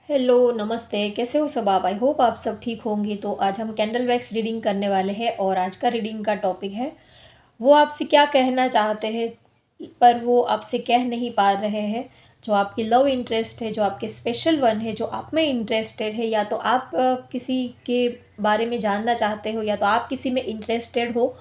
Hello, नमस्ते। कैसे हो सब आप? आई होप आप सब ठीक होंगे। तो आज हम कैंडल वैक्स रीडिंग करने वाले हैं और आज का रीडिंग का टॉपिक है, वो आपसे क्या कहना चाहते हैं पर वो आपसे कह नहीं पा रहे हैं। जो आपकी लव इंटरेस्ट है, जो आपके स्पेशल वन है, जो आप में इंटरेस्टेड है, या तो आप किसी के बारे में जानना चाहते हो या तो आप किसी में इंटरेस्टेड हो।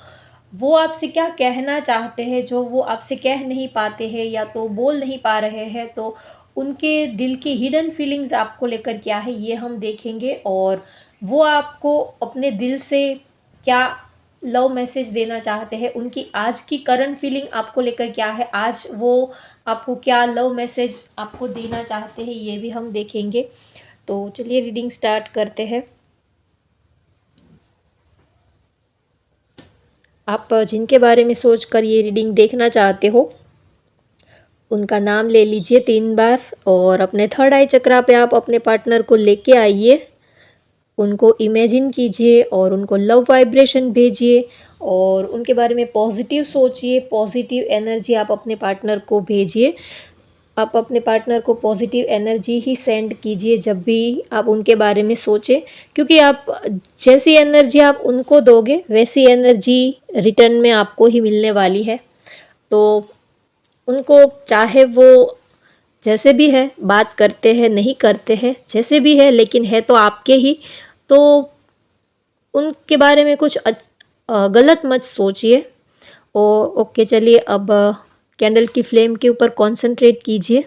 वो आपसे क्या कहना चाहते हैं जो वो आपसे कह नहीं पाते हैं या तो बोल नहीं पा रहे हैं। तो उनके दिल की हिडन फीलिंग्स आपको लेकर क्या है ये हम देखेंगे, और वो आपको अपने दिल से क्या लव मैसेज देना चाहते हैं। उनकी आज की करंट फीलिंग आपको लेकर क्या है, आज वो आपको क्या लव मैसेज आपको देना चाहते हैं, ये भी हम देखेंगे। तो चलिए रीडिंग स्टार्ट करते हैं। आप जिनके बारे में सोचकर ये रीडिंग देखना चाहते हो उनका नाम ले लीजिए 3 बार, और अपने थर्ड आई चक्रा पे आप अपने पार्टनर को लेके आइए। उनको इमेजिन कीजिए और उनको लव वाइब्रेशन भेजिए और उनके बारे में पॉजिटिव सोचिए, पॉजिटिव एनर्जी आप अपने पार्टनर को भेजिए। आप अपने पार्टनर को पॉजिटिव एनर्जी ही सेंड कीजिए जब भी आप उनके बारे में सोचें, क्योंकि आप जैसी एनर्जी आप उनको दोगे वैसी एनर्जी रिटर्न में आपको ही मिलने वाली है। तो उनको चाहे वो जैसे भी है, बात करते हैं नहीं करते हैं, जैसे भी है, लेकिन है तो आपके ही। तो उनके बारे में कुछ गलत मत सोचिए। ओके, चलिए अब कैंडल की फ्लेम के ऊपर कंसंट्रेट कीजिए।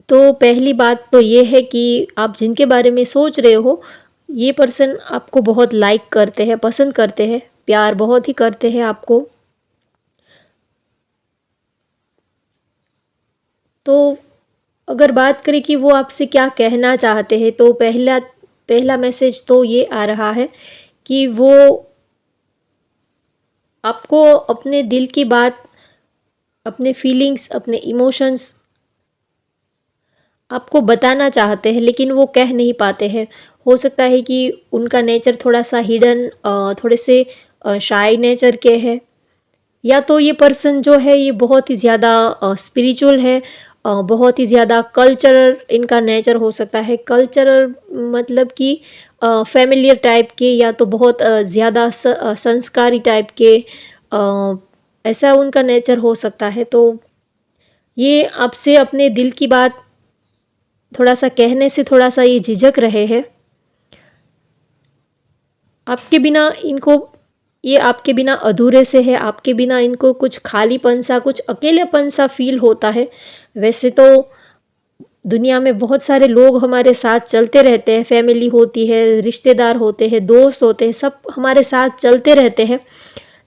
तो पहली बात तो ये है कि आप जिनके बारे में सोच रहे हो ये पर्सन आपको बहुत लाइक करते हैं, पसंद करते हैं, प्यार बहुत ही करते हैं आपको। तो अगर बात करें कि वो आपसे क्या कहना चाहते हैं, तो पहला पहला मैसेज तो ये आ रहा है कि वो आपको अपने दिल की बात, अपने फीलिंग्स, अपने इमोशंस आपको बताना चाहते हैं, लेकिन वो कह नहीं पाते हैं। हो सकता है कि उनका नेचर थोड़ा सा हिडन, थोड़े से शाय नेचर के है, या तो ये पर्सन जो है ये बहुत ही ज़्यादा स्पिरिचुअल है, बहुत ही ज़्यादा कल्चरल इनका नेचर हो सकता है। कल्चरल मतलब कि फैमिलियर टाइप के, या तो बहुत ज़्यादा संस्कारी टाइप के, ऐसा उनका नेचर हो सकता है। तो ये आपसे अपने दिल की बात थोड़ा सा कहने से थोड़ा सा ये झिझक रहे हैं। आपके बिना इनको, ये आपके बिना अधूरे से है, आपके बिना इनको कुछ खालीपन सा, कुछ अकेलेपन सा फील होता है। वैसे तो दुनिया में बहुत सारे लोग हमारे साथ चलते रहते हैं, फैमिली होती है, रिश्तेदार होते हैं, दोस्त होते हैं, सब हमारे साथ चलते रहते हैं।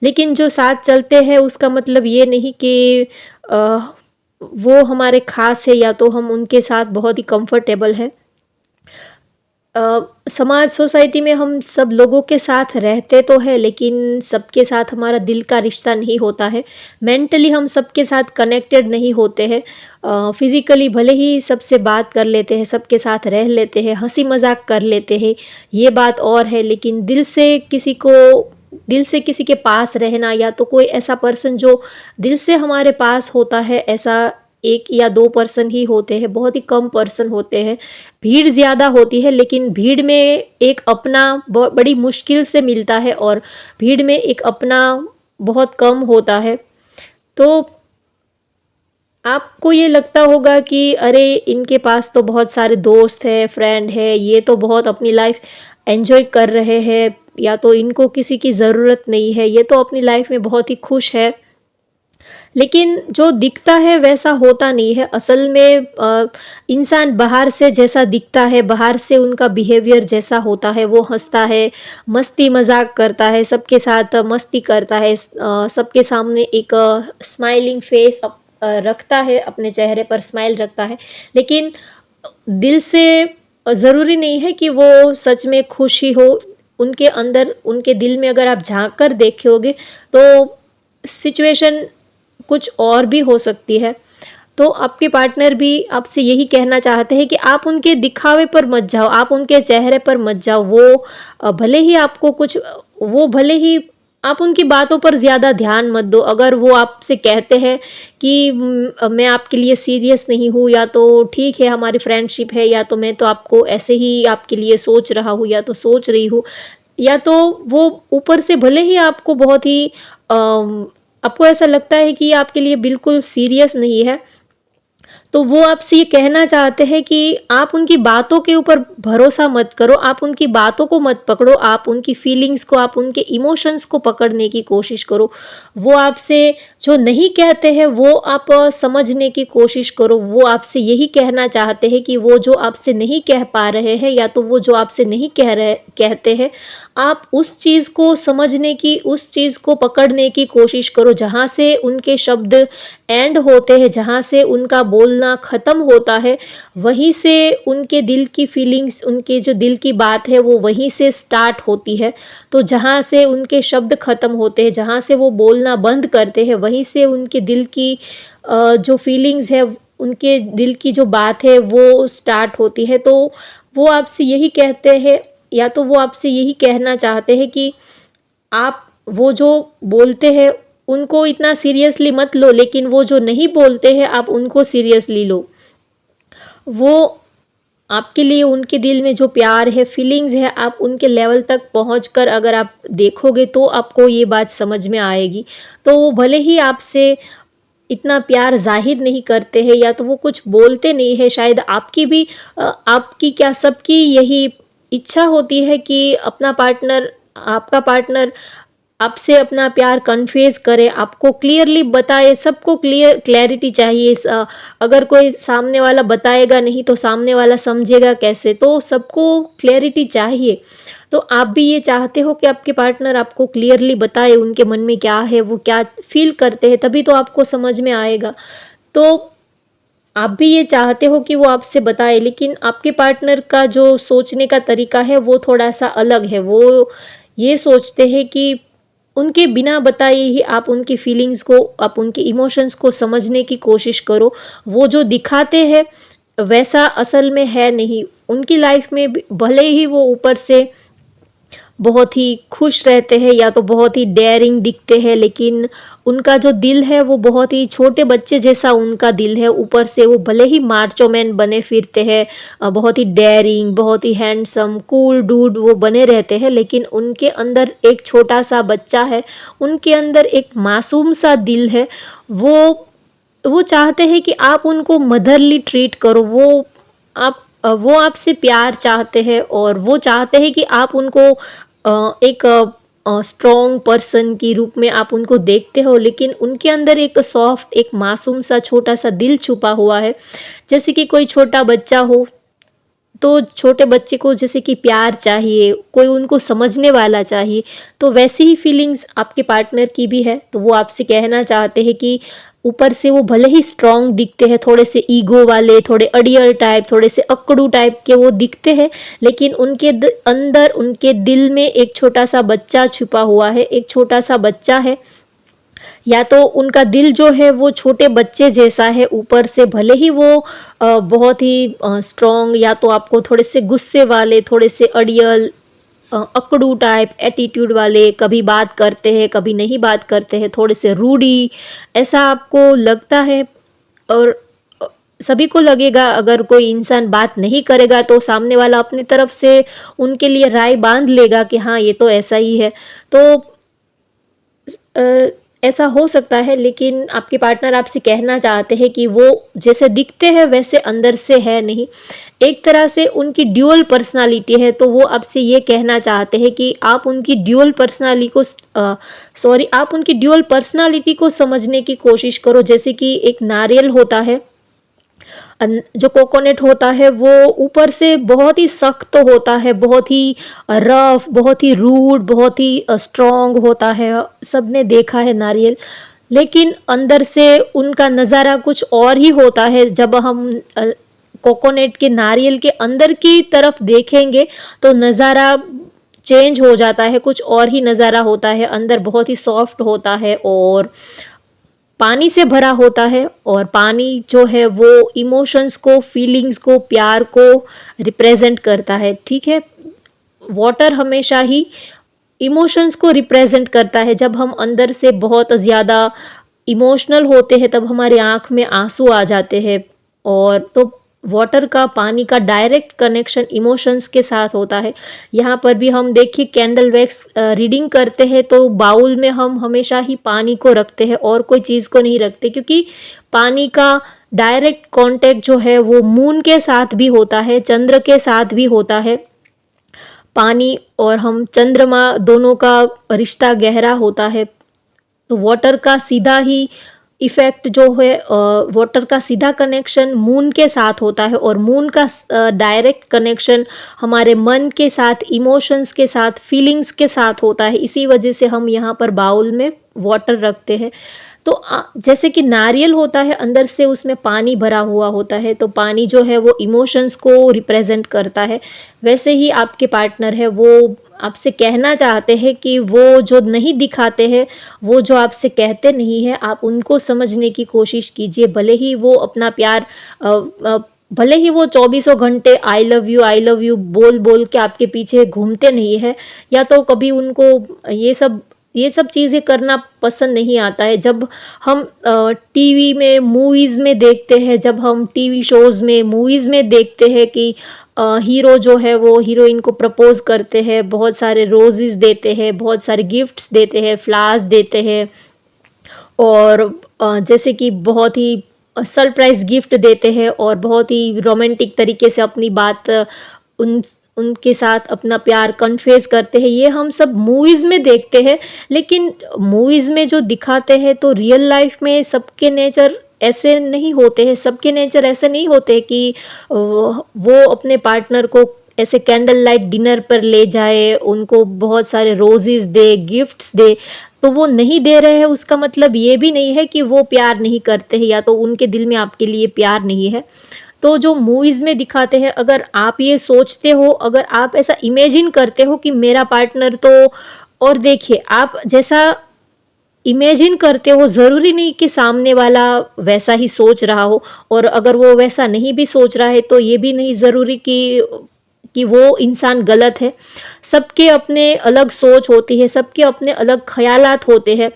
लेकिन जो साथ चलते हैं उसका मतलब ये नहीं कि वो हमारे खास है या तो हम उनके साथ बहुत ही कंफर्टेबल हैं। समाज सोसाइटी में हम सब लोगों के साथ रहते तो है, लेकिन सबके साथ हमारा दिल का रिश्ता नहीं होता है। मेंटली हम सबके साथ कनेक्टेड नहीं होते हैं। फिज़िकली भले ही सबसे बात कर लेते हैं, सबके साथ रह लेते हैं, हंसी मजाक कर लेते हैं, ये बात और है, लेकिन दिल से किसी के पास रहना, या तो कोई ऐसा पर्सन जो दिल से हमारे पास होता है, ऐसा 1 या 2 पर्सन ही होते हैं, बहुत ही कम पर्सन होते हैं। भीड़ ज़्यादा होती है, लेकिन भीड़ में एक अपना बड़ी मुश्किल से मिलता है, और भीड़ में एक अपना बहुत कम होता है। तो आपको ये लगता होगा कि अरे इनके पास तो बहुत सारे दोस्त हैं, फ्रेंड है, ये तो बहुत अपनी लाइफ एंजॉय कर रहे हैं, या तो इनको किसी की ज़रूरत नहीं है, ये तो अपनी लाइफ में बहुत ही खुश है। लेकिन जो दिखता है वैसा होता नहीं है। असल में इंसान बाहर से जैसा दिखता है, बाहर से उनका बिहेवियर जैसा होता है, वो हंसता है, मस्ती मजाक करता है, सबके साथ मस्ती करता है, सबके सामने एक स्माइलिंग फेस रखता है, अपने चेहरे पर स्माइल रखता है, लेकिन दिल से ज़रूरी नहीं है कि वो सच में खुश ही हो। उनके अंदर, उनके दिल में अगर आप झांक कर देखोगे तो सिचुएशन कुछ और भी हो सकती है। तो आपके पार्टनर भी आपसे यही कहना चाहते हैं कि आप उनके दिखावे पर मत जाओ, आप उनके चेहरे पर मत जाओ। वो भले ही आप उनकी बातों पर ज़्यादा ध्यान मत दो। अगर वो आपसे कहते हैं कि मैं आपके लिए सीरियस नहीं हूँ, या तो ठीक है हमारी फ्रेंडशिप है, या तो मैं तो आपको ऐसे ही आपके लिए सोच रहा हूँ या तो सोच रही हूँ, या तो वो ऊपर से भले ही आपको बहुत ही आपको ऐसा लगता है कि ये आपके लिए बिल्कुल सीरियस नहीं है, तो वो आपसे ये कहना चाहते हैं कि आप उनकी बातों के ऊपर भरोसा मत करो, आप उनकी बातों को मत पकड़ो, आप उनकी फीलिंग्स को, आप उनके इमोशंस को पकड़ने की कोशिश करो। वो आपसे जो नहीं कहते हैं वो आप समझने की कोशिश करो। वो आपसे यही कहना चाहते हैं कि वो जो आपसे नहीं कह पा रहे हैं, या तो वो जो आपसे नहीं कहते हैं, आप उस चीज़ को समझने की, उस चीज़ को पकड़ने की कोशिश करो जहाँ से उनके शब्द एंड होते हैं, जहाँ से उनका बोलना ख़त्म होता है, वहीं से उनके दिल की फीलिंग्स, उनके जो दिल की बात है वो वहीं से स्टार्ट होती है। तो जहाँ से उनके शब्द ख़त्म होते हैं, जहाँ से वो बोलना बंद करते हैं, वहीं से उनके दिल की जो फीलिंग्स है, उनके दिल की जो बात है वो स्टार्ट होती है। तो वो आपसे यही कहते हैं, या तो वो आपसे यही कहना चाहते हैं कि आप वो जो बोलते हैं उनको इतना सीरियसली मत लो, लेकिन वो जो नहीं बोलते हैं आप उनको सीरियसली लो। वो आपके लिए उनके दिल में जो प्यार है, फीलिंग्स है, आप उनके लेवल तक पहुँचकर अगर आप देखोगे तो आपको ये बात समझ में आएगी। तो वो भले ही आपसे इतना प्यार ज़ाहिर नहीं करते हैं, या तो वो कुछ बोलते नहीं हैं, शायद आपकी भी आपकी क्या सबकी यही इच्छा होती है कि अपना पार्टनर, आपका पार्टनर आपसे अपना प्यार कन्फेस करे, आपको क्लियरली बताए, सबको क्लैरिटी चाहिए। अगर कोई सामने वाला बताएगा नहीं तो सामने वाला समझेगा कैसे, तो सबको क्लैरिटी चाहिए। तो आप भी ये चाहते हो कि आपके पार्टनर आपको क्लियरली बताए उनके मन में क्या है, वो क्या फील करते हैं, तभी तो आपको समझ में आएगा। तो आप भी ये चाहते हो कि वो आपसे बताए, लेकिन आपके पार्टनर का जो सोचने का तरीका है वो थोड़ा-सा अलग है। वो ये सोचते हैं कि उनके बिना बताए ही आप उनकी फीलिंग्स को, आप उनके इमोशंस को समझने की कोशिश करो। वो जो दिखाते हैं वैसा असल में है नहीं। उनकी लाइफ में भी भले ही वो ऊपर से बहुत ही खुश रहते हैं या तो बहुत ही डेयरिंग दिखते हैं, लेकिन उनका जो दिल है वो बहुत ही छोटे बच्चे जैसा उनका दिल है। ऊपर से वो भले ही मार्चो मैन बने फिरते हैं, बहुत ही डेयरिंग, बहुत ही हैंडसम, कूल डूड वो बने रहते हैं, लेकिन उनके अंदर एक छोटा सा बच्चा है, उनके अंदर एक मासूम सा दिल है। वो चाहते हैं कि आप उनको मदरली ट्रीट करो। वो आपसे प्यार चाहते हैं, और वो चाहते हैं कि आप उनको एक स्ट्रॉन्ग पर्सन के रूप में आप उनको देखते हो, लेकिन उनके अंदर एक सॉफ्ट, एक मासूम सा छोटा सा दिल छुपा हुआ है। जैसे कि कोई छोटा बच्चा हो, तो छोटे बच्चे को जैसे कि प्यार चाहिए, कोई उनको समझने वाला चाहिए, तो वैसी ही फीलिंग्स आपके पार्टनर की भी है। तो वो आपसे कहना चाहते हैं कि ऊपर से वो भले ही स्ट्रॉन्ग दिखते हैं, थोड़े से ईगो वाले, थोड़े अड़ियल टाइप, थोड़े से अकड़ू टाइप के वो दिखते हैं, लेकिन उनके अंदर, उनके दिल में एक छोटा सा बच्चा छुपा हुआ है, एक छोटा सा बच्चा है। या तो उनका दिल जो है वो छोटे बच्चे जैसा है, ऊपर से भले ही वो बहुत ही स्ट्रॉन्ग, या तो आपको थोड़े से गुस्से वाले, थोड़े से अड़ियल, अकड़ू टाइप एटीट्यूड वाले, कभी बात करते हैं कभी नहीं बात करते हैं, थोड़े से रूडी, ऐसा आपको लगता है। और सभी को लगेगा, अगर कोई इंसान बात नहीं करेगा तो सामने वाला अपनी तरफ से उनके लिए राय बांध लेगा कि हाँ ये तो ऐसा ही है। तो अ, ऐसा हो सकता है, लेकिन आपके पार्टनर आपसे कहना चाहते हैं कि वो जैसे दिखते हैं वैसे अंदर से है नहीं। एक तरह से उनकी ड्यूअल पर्सनालिटी है, तो वो आपसे ये कहना चाहते हैं कि आप उनकी आप उनकी ड्यूअल पर्सनालिटी को समझने की कोशिश करो। जैसे कि एक नारियल होता है, जो कोकोनट होता है वो ऊपर से बहुत ही सख्त होता है, बहुत ही रफ, बहुत ही रूड, बहुत ही स्ट्रॉन्ग होता है, सबने देखा है नारियल। लेकिन अंदर से उनका नज़ारा कुछ और ही होता है। जब हम कोकोनट के, नारियल के अंदर की तरफ देखेंगे तो नज़ारा चेंज हो जाता है, कुछ और ही नज़ारा होता है। अंदर बहुत ही सॉफ्ट होता है और पानी से भरा होता है, और पानी जो है वो इमोशंस को, फीलिंग्स को, प्यार को रिप्रेजेंट करता है। ठीक है, वाटर हमेशा ही इमोशंस को रिप्रेजेंट करता है। जब हम अंदर से बहुत ज़्यादा इमोशनल होते हैं तब हमारी आँख में आँसू आ जाते हैं। और तो वाटर का, पानी का डायरेक्ट कनेक्शन इमोशंस के साथ होता है। यहाँ पर भी हम देखिए कैंडल वैक्स रीडिंग करते हैं तो बाउल में हम हमेशा ही पानी को रखते हैं और कोई चीज़ को नहीं रखते, क्योंकि पानी का डायरेक्ट कांटेक्ट जो है वो मून के साथ भी होता है, चंद्र के साथ भी होता है। पानी और हम चंद्रमा दोनों का रिश्ता गहरा होता है। तो वाटर का सीधा ही इफ़ेक्ट जो है, वाटर का सीधा कनेक्शन मून के साथ होता है और मून का डायरेक्ट कनेक्शन हमारे मन के साथ, इमोशंस के साथ, फीलिंग्स के साथ होता है। इसी वजह से हम यहाँ पर बाउल में वाटर रखते हैं। तो जैसे कि नारियल होता है, अंदर से उसमें पानी भरा हुआ होता है, तो पानी जो है वो इमोशंस को रिप्रेजेंट करता है। वैसे ही आपके पार्टनर है वो आपसे कहना चाहते हैं कि वो जो नहीं दिखाते हैं, वो जो आपसे कहते नहीं हैं, आप उनको समझने की कोशिश कीजिए। भले ही वो अपना प्यार भले ही वो चौबीसों घंटे आई लव यू बोल बोल के आपके पीछे घूमते नहीं है, या तो कभी उनको ये सब चीज़ें करना पसंद नहीं आता है। जब हम टीवी में, मूवीज़ में देखते हैं, जब हम टीवी शोज़ में, मूवीज़ में देखते हैं कि हीरो जो है वो हीरोइन को प्रपोज़ करते हैं, बहुत सारे रोज़ेज़ देते हैं, बहुत सारे गिफ्ट्स देते हैं, फ्लावर्स देते हैं, और जैसे कि बहुत ही सरप्राइज़ गिफ्ट देते हैं और बहुत ही रोमांटिक तरीके से अपनी बात उन उनके साथ अपना प्यार कन्फेस करते हैं। ये हम सब मूवीज़ में देखते हैं, लेकिन मूवीज़ में जो दिखाते हैं तो रियल लाइफ में सबके नेचर ऐसे नहीं होते हैं। सबके नेचर ऐसे नहीं होते कि वो अपने पार्टनर को ऐसे कैंडल लाइट डिनर पर ले जाए, उनको बहुत सारे रोजेस दे, गिफ्ट्स दे। तो वो नहीं दे रहे हैं उसका मतलब ये भी नहीं है कि वो प्यार नहीं करते हैं या तो उनके दिल में आपके लिए प्यार नहीं है। तो जो मूवीज़ में दिखाते हैं, अगर आप ये सोचते हो, अगर आप ऐसा इमेजिन करते हो कि मेरा पार्टनर तो, और देखिए आप जैसा इमेजिन करते हो ज़रूरी नहीं कि सामने वाला वैसा ही सोच रहा हो, और अगर वो वैसा नहीं भी सोच रहा है तो ये भी नहीं ज़रूरी कि वो इंसान गलत है। सबके अपने अलग सोच होती है, सबके अपने अलग ख़यालात होते हैं।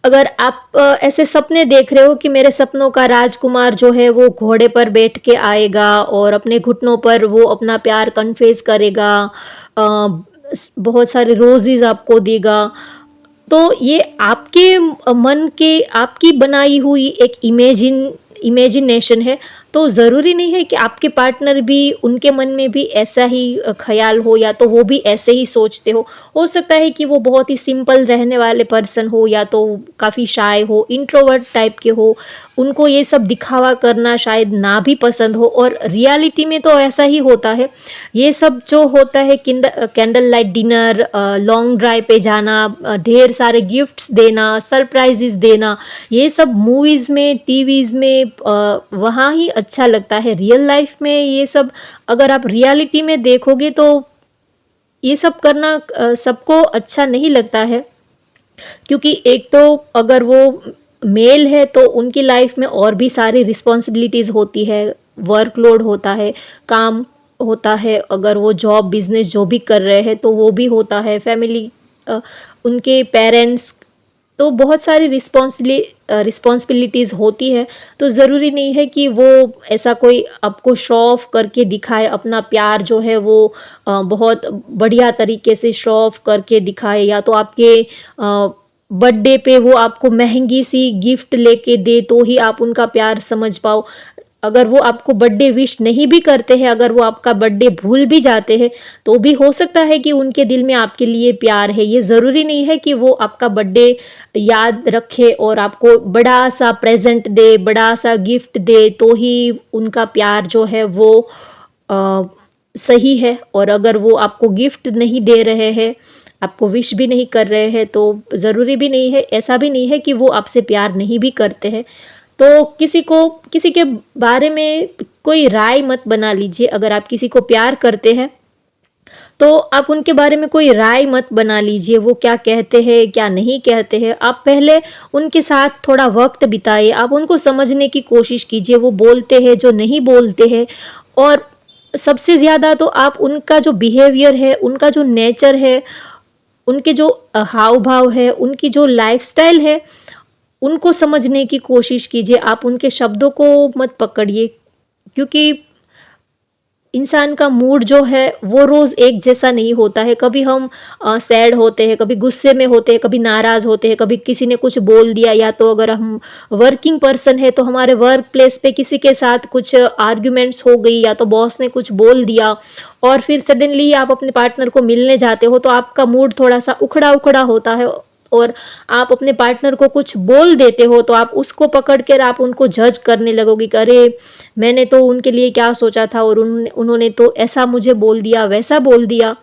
अगर आप ऐसे सपने देख रहे हो कि मेरे सपनों का राजकुमार जो है वो घोड़े पर बैठ के आएगा और अपने घुटनों पर वो अपना प्यार कन्फेस करेगा, बहुत सारे रोजेज़ आपको देगा, तो ये आपके मन के, आपकी बनाई हुई एक इमेजिनेशन है। तो ज़रूरी नहीं है कि आपके पार्टनर भी, उनके मन में भी ऐसा ही ख़्याल हो या तो वो भी ऐसे ही सोचते हो सकता है कि वो बहुत ही सिंपल रहने वाले पर्सन हो या तो काफ़ी शाय हो, इंट्रोवर्ट टाइप के हो, उनको ये सब दिखावा करना शायद ना भी पसंद हो, और रियलिटी में तो ऐसा ही होता है। ये सब जो होता है candle light dinner, long drive पे जाना, ढेर सारे गिफ्ट्स देना, सरप्राइजेस देना, ये सब मूवीज़ में, टीवीज़ में वहाँ ही अच्छा लगता है। रियल लाइफ में ये सब अगर आप रियलिटी में देखोगे तो ये सब करना सबको अच्छा नहीं लगता है, क्योंकि एक तो अगर वो मेल है तो उनकी लाइफ में और भी सारी रिस्पॉन्सिबिलिटीज़ होती है, वर्कलोड होता है, काम होता है, अगर वो जॉब बिजनेस जो भी कर रहे हैं तो वो भी होता है, फैमिली, उनके पेरेंट्स, तो बहुत सारी रिस्पॉन्सिबिलिटीज़ होती है। तो ज़रूरी नहीं है कि वो ऐसा कोई आपको शो ऑफ करके दिखाए अपना प्यार जो है वो बहुत बढ़िया तरीके से शो ऑफ करके दिखाए, या तो आपके बर्थडे पे वो आपको महंगी सी गिफ्ट लेके दे तो ही आप उनका प्यार समझ पाओ। अगर वो आपको बर्थडे विश नहीं भी करते हैं, अगर वो आपका बर्थडे भूल भी जाते हैं, तो भी हो सकता है कि उनके दिल में आपके लिए प्यार है। ये ज़रूरी नहीं है कि वो आपका बर्थडे याद रखे और आपको बड़ा सा प्रेजेंट दे, बड़ा सा गिफ्ट दे तो ही उनका प्यार जो है वो सही है। और अगर वो आपको गिफ्ट नहीं दे रहे हैं, आपको विश भी नहीं कर रहे हैं, तो ज़रूरी भी नहीं है, ऐसा भी नहीं है कि वो आपसे प्यार नहीं भी करते हैं। तो किसी के बारे में कोई राय मत बना लीजिए। अगर आप किसी को प्यार करते हैं तो आप उनके बारे में कोई राय मत बना लीजिए, वो क्या कहते हैं क्या नहीं कहते हैं। आप पहले उनके साथ थोड़ा वक्त बिताइए, आप उनको समझने की कोशिश कीजिए, वो बोलते हैं जो नहीं बोलते हैं, और सबसे ज़्यादा तो आप उनका जो बिहेवियर है, उनका जो नेचर है, उनके जो हाव भाव है, उनकी जो लाइफस्टाइल है, उनको समझने की कोशिश कीजिए। आप उनके शब्दों को मत पकड़िए, क्योंकि इंसान का मूड जो है वो रोज़ एक जैसा नहीं होता है। कभी हम सैड होते हैं, कभी गुस्से में होते हैं, कभी नाराज़ होते हैं, कभी किसी ने कुछ बोल दिया, या तो अगर हम वर्किंग पर्सन है तो हमारे वर्क प्लेस पे किसी के साथ कुछ आर्ग्यूमेंट्स हो गई, या तो बॉस ने कुछ बोल दिया, और फिर सडनली आप अपने पार्टनर को मिलने जाते हो तो आपका मूड थोड़ा-सा उखड़ा-उखड़ा होता है, और आप अपने पार्टनर को कुछ बोल देते हो तो आप उसको पकड़ कर आप उनको जज करने लगोगे कि अरे! मैंने तो उनके लिए क्या सोचा था, और उन्होंने तो ऐसा मुझे बोल दिया, वैसा बोल दिया।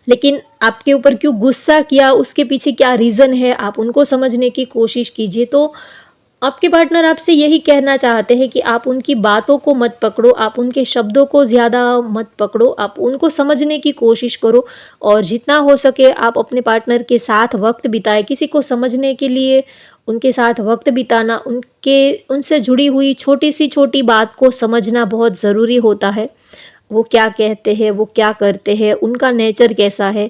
लेकिन आपके ऊपर क्यों गुस्सा किया, उसके पीछे क्या रीज़न है, आप उनको समझने की कोशिश कीजिए। तो आपके पार्टनर आपसे यही कहना चाहते हैं कि आप उनकी बातों को मत पकड़ो, आप उनके शब्दों को ज़्यादा मत पकड़ो, आप उनको समझने की कोशिश करो, और जितना हो सके आप अपने पार्टनर के साथ वक़्त बिताएँ। किसी को समझने के लिए उनके साथ वक़्त बिताना, उनसे जुड़ी हुई छोटी से छोटी बात को समझना बहुत ज़रूरी होता है। वो क्या कहते हैं, वो क्या करते हैं, उनका नेचर कैसा है,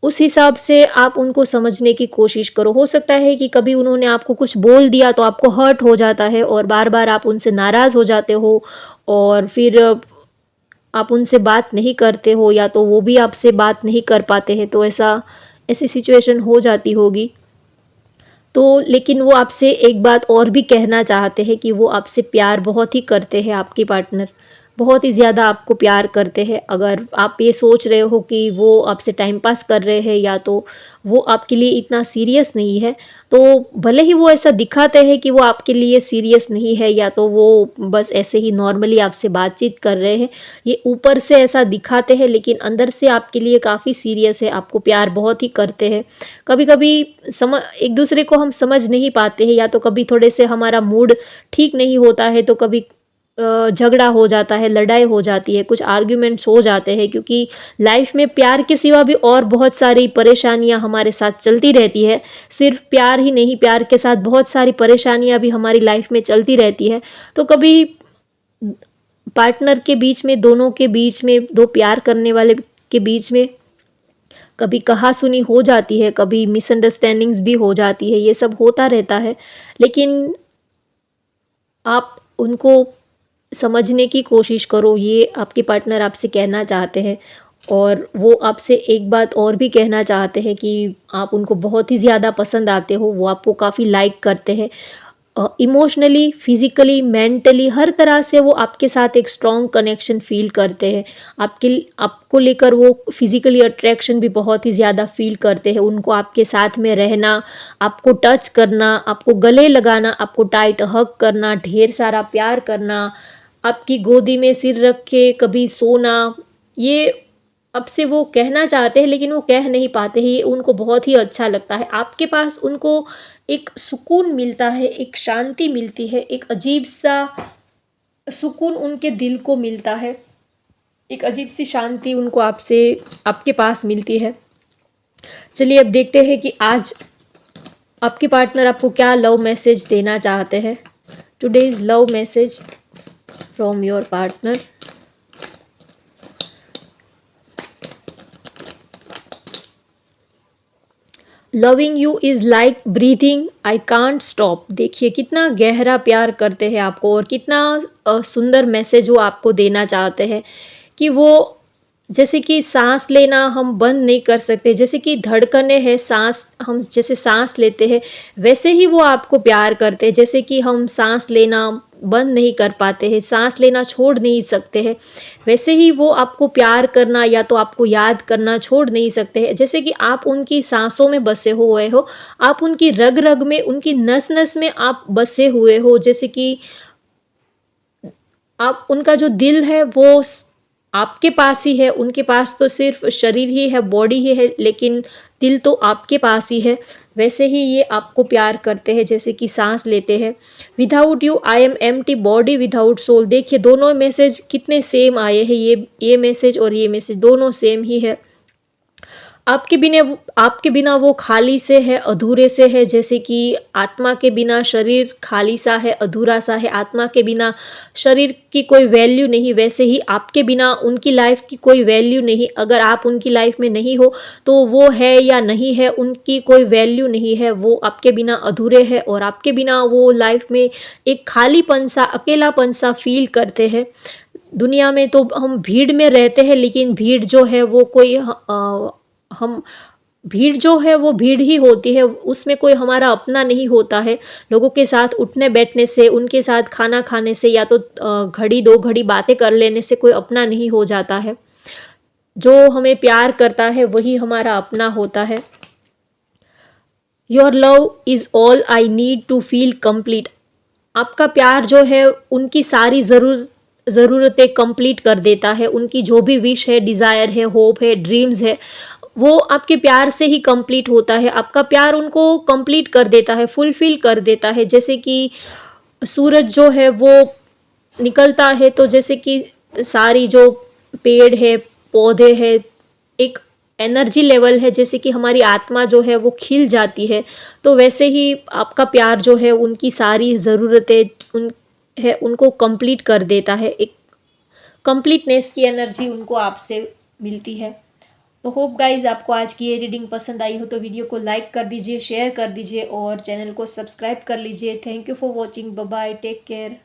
उस हिसाब से आप उनको समझने की कोशिश करो। हो सकता है कि कभी उन्होंने आपको कुछ बोल दिया तो आपको हर्ट हो जाता है, और बार-बार आप उनसे नाराज़ हो जाते हो, और फिर आप उनसे बात नहीं करते हो, या तो वो भी आपसे बात नहीं कर पाते हैं, तो ऐसी सिचुएशन हो जाती होगी। तो लेकिन वो आपसे एक बात और भी कहना चाहते हैं कि वो आपसे प्यार बहुत ही करते हैं, आपके पार्टनर बहुत ही ज़्यादा आपको प्यार करते हैं। अगर आप ये सोच रहे हो कि वो आपसे टाइम पास कर रहे हैं, या तो वो आपके लिए इतना सीरियस नहीं है, तो भले ही वो ऐसा दिखाते हैं कि वो आपके लिए सीरियस नहीं है, या तो वो बस ऐसे ही नॉर्मली आपसे बातचीत कर रहे हैं, ये ऊपर से ऐसा दिखाते हैं, लेकिन अंदर से आपके लिए काफ़ी सीरियस है, आपको प्यार बहुत ही करते हैं। कभी-कभी एक दूसरे को हम समझ नहीं पाते हैं, या तो कभी थोड़े से हमारा मूड ठीक नहीं होता है, तो कभी झगड़ा हो जाता है, लड़ाई हो जाती है, कुछ आर्ग्यूमेंट्स हो जाते हैं, क्योंकि लाइफ में प्यार के सिवा भी और बहुत सारी परेशानियाँ हमारे साथ चलती रहती है। सिर्फ प्यार ही नहीं, प्यार के साथ बहुत सारी परेशानियाँ भी हमारी लाइफ में चलती रहती है। तो कभी पार्टनर के बीच में, दोनों के बीच में, 2 प्यार करने वाले के बीच में कभी कहा-सुनी हो जाती है, कभी मिसअंडरस्टैंडिंग्स भी हो जाती है, ये सब होता रहता है। लेकिन आप उनको समझने की कोशिश करो, ये आपके पार्टनर आपसे कहना चाहते हैं। और वो आपसे एक बात और भी कहना चाहते हैं कि आप उनको बहुत ही ज़्यादा पसंद आते हो, वो आपको काफ़ी लाइक करते हैं। इमोशनली, फिज़िकली, मेंटली, हर तरह से वो आपके साथ एक स्ट्रॉन्ग कनेक्शन फ़ील करते हैं। आपको लेकर वो फिज़िकली अट्रैक्शन भी बहुत ही ज़्यादा फ़ील करते हैं। उनको आपके साथ में रहना, आपको टच करना, आपको गले लगाना, आपको टाइट हग करना, ढेर सारा प्यार करना, आपकी गोदी में सिर रख के कभी सोना, ये आपसे वो कहना चाहते हैं, लेकिन वो कह नहीं पाते हैं, ये उनको बहुत ही अच्छा लगता है। आपके पास उनको एक सुकून मिलता है, एक शांति मिलती है, एक अजीब-सा सुकून उनके दिल को मिलता है, एक अजीब-सी शांति उनको आपके पास मिलती है। चलिए अब देखते हैं कि आज आपके पार्टनर आपको क्या लव मैसेज देना चाहते हैं। Today's love message from your partner. Loving you is like breathing, I can't stop. देखिए कितना गहरा प्यार करते हैं आपको, और कितना सुंदर मैसेज वो आपको देना चाहते हैं कि वो, जैसे कि सांस लेना हम बंद नहीं कर सकते, जैसे कि धड़कने हैं, सांस हम जैसे सांस लेते हैं, वैसे ही वो आपको प्यार करते हैं। जैसे कि हम सांस लेना बंद नहीं कर पाते हैं, सांस लेना छोड़ नहीं सकते हैं, वैसे ही वो आपको प्यार करना या तो आपको याद करना छोड़ नहीं सकते हैं। जैसे कि आप उनकी सांसों में बसे हुए हो, आप उनकी रग रग में, उनकी नस नस में आप बसे हुए हो। जैसे कि आप, उनका जो दिल है वो आपके पास ही है, उनके पास तो सिर्फ शरीर ही है, बॉडी ही है, लेकिन दिल तो आपके पास ही है। वैसे ही ये आपको प्यार करते हैं, जैसे कि सांस लेते हैं। Without you I am empty, body without soul. देखिए दोनों मैसेज कितने सेम आए हैं, ये मैसेज और ये मैसेज दोनों सेम ही है। आपके बिना वो खाली से है, अधूरे से है, जैसे कि आत्मा के बिना शरीर खाली सा है, अधूरा सा है, आत्मा के बिना शरीर की कोई वैल्यू नहीं, वैसे ही आपके बिना उनकी लाइफ की कोई वैल्यू नहीं। अगर आप उनकी लाइफ में नहीं हो तो वो है या नहीं है, उनकी कोई वैल्यू नहीं है, वो आपके बिना अधूरे है और आपके बिना वो लाइफ में एक खालीपन सा, अकेलापन सा फील करते हैं। दुनिया में तो हम भीड़ में रहते हैं, लेकिन भीड़ जो है वो कोई हम भीड़ जो है वो भीड़ ही होती है, उसमें कोई हमारा अपना नहीं होता है। लोगों के साथ उठने-बैठने से, उनके साथ खाना खाने से या तो घड़ी 2 घड़ी बातें कर लेने से कोई अपना नहीं हो जाता है। जो हमें प्यार करता है वही हमारा अपना होता है। Your love is all I need to feel complete. आपका प्यार जो है उनकी सारी ज़रूरतें कंप्लीट कर देता है। उनकी जो भी विश है, डिज़ायर है, होप है, ड्रीम्स है, वो आपके प्यार से ही कंप्लीट होता है। आपका प्यार उनको कंप्लीट कर देता है, फुलफ़िल कर देता है। जैसे कि सूरज जो है वो निकलता है तो जैसे कि सारी जो पेड़ है, पौधे हैं, एक एनर्जी लेवल है, जैसे कि हमारी आत्मा जो है वो खिल जाती है, तो वैसे ही आपका प्यार जो है उनकी सारी ज़रूरतें उनको कंप्लीट कर देता है। एक कंप्लीटनेस की एनर्जी उनको आपसे मिलती है। तो होप गाइज़ आपको आज की ये रीडिंग पसंद आई हो तो वीडियो को लाइक कर दीजिए, शेयर कर दीजिए और चैनल को सब्सक्राइब कर लीजिए। Thank you for watching. Bye bye, take care.